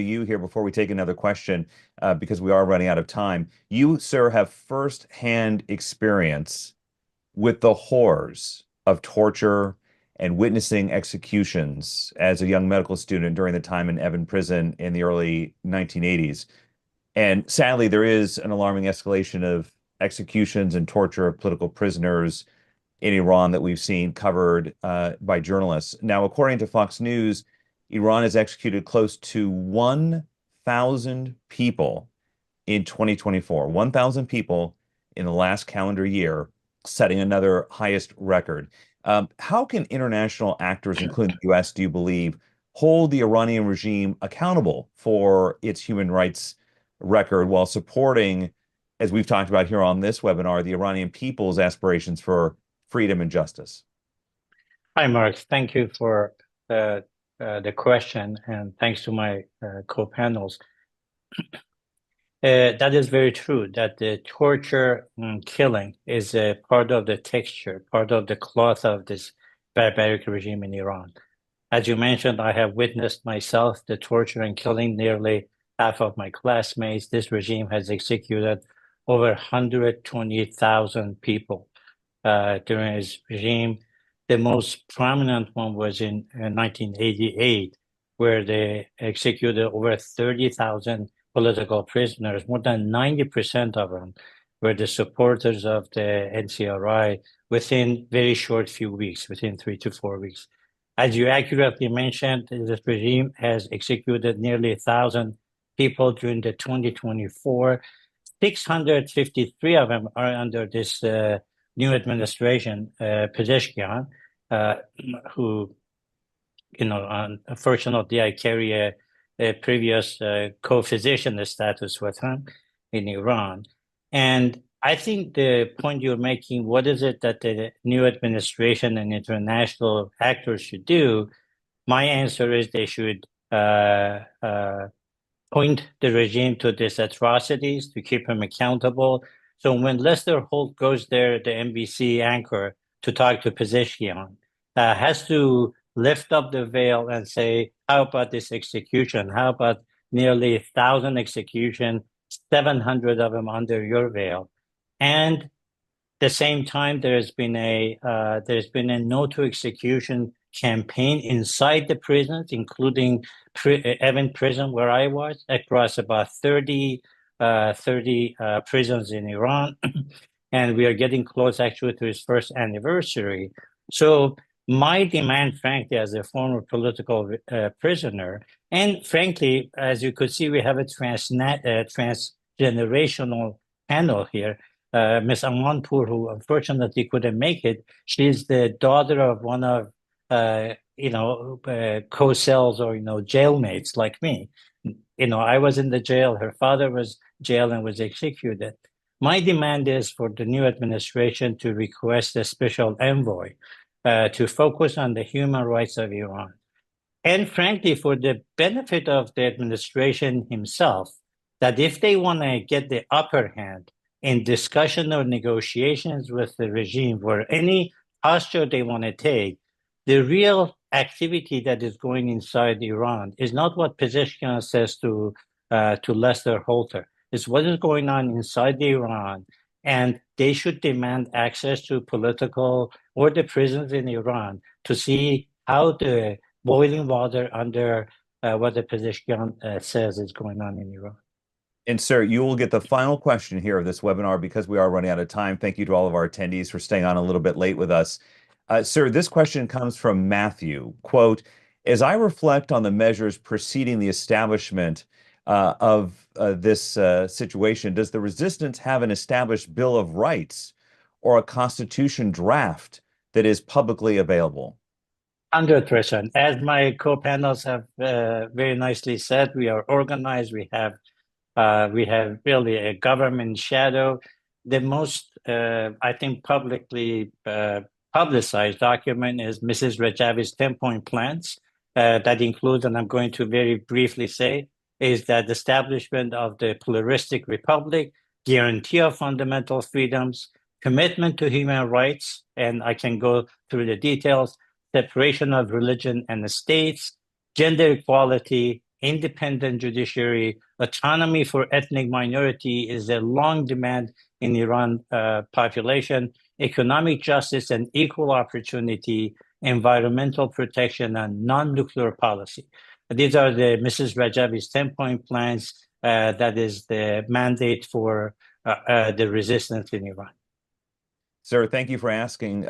you here before we take another question, because we are running out of time. You, sir, have firsthand experience with the horrors of torture and witnessing executions as a young medical student during the time in Evin prison in the early 1980s. And sadly, there is an alarming escalation of executions and torture of political prisoners in Iran that we've seen covered by journalists. Now, according to Fox News, Iran has executed close to 1,000 people in 2024, 1,000 people in the last calendar year, setting another highest record. How can international actors, including the U.S., do you believe, hold the Iranian regime accountable for its human rights record while supporting, as we've talked about here on this webinar, the Iranian people's aspirations for freedom and justice? Hi, Mark. Thank you for the question, and thanks to my co-panels. That is very true, that the torture and killing is a part of the texture, part of the cloth of this barbaric regime in Iran. As you mentioned, I have witnessed myself the torture and killing nearly half of my classmates. This regime has executed over 120,000 people during his regime. The most prominent one was in 1988, where they executed over 30,000 political prisoners. More than 90% of them were the supporters of the NCRI within very short few weeks, within 3 to 4 weeks. As you accurately mentioned, this regime has executed nearly 1,000 people during the 2024. 653 of them are under this new administration, Pezeshkian, who, unfortunately, I carry a previous co-physician status with him in Iran. And I think the point you're making, what is it that the new administration and international actors should do? My answer is they should point the regime to these atrocities, to keep him accountable. So when Lester Holt goes there, the NBC anchor, to talk to Pezeshkian, has to lift up the veil and say, how about this execution? How about nearly 1,000 executions, 700 of them under your veil? And at the same time, there's been a no to execution campaign inside the prisons, including Evin prison, where I was, across about 30 prisons in Iran. And we are getting close actually to its first anniversary. So my demand, frankly, as a former political prisoner, and frankly, as you could see, we have a transgenerational panel here. Ms. Amanpour, who unfortunately couldn't make it, she's the daughter of one of, co-cells or, jailmates like me. I was in the jail. Her father was jailed and was executed. My demand is for the new administration to request a special envoy to focus on the human rights of Iran. And frankly, for the benefit of the administration himself, that if they want to get the upper hand in discussion or negotiations with the regime, or any posture they want to take, the real activity that is going inside Iran is not what Pezeshkian says to Lester Holter. It's what is going on inside Iran, and they should demand access to political or the prisons in Iran to see how the boiling water under what the Pezeshkian says is going on in Iran. And sir, you will get the final question here of this webinar because we are running out of time. Thank you to all of our attendees for staying on a little bit late with us. Sir, this question comes from Matthew. Quote, as I reflect on the measures preceding the establishment of this situation, does the resistance have an established Bill of Rights or a constitution draft that is publicly available? 100%. As my co-panels have very nicely said, we are organized. We have really a government shadow. The most, I think, publicly publicized document is Mrs. Rajavi's 10-point plans. That includes, and I'm going to very briefly say, is that the establishment of the pluralistic republic, guarantee of fundamental freedoms, commitment to human rights, and I can go through the details, separation of religion and the states, gender equality, independent judiciary, autonomy for ethnic minority is a long demand in Iran population, economic justice and equal opportunity, environmental protection, and non-nuclear policy. These are the Mrs. Rajabi's 10-point plans. That is the mandate for the resistance in Iran. Sir, thank you for asking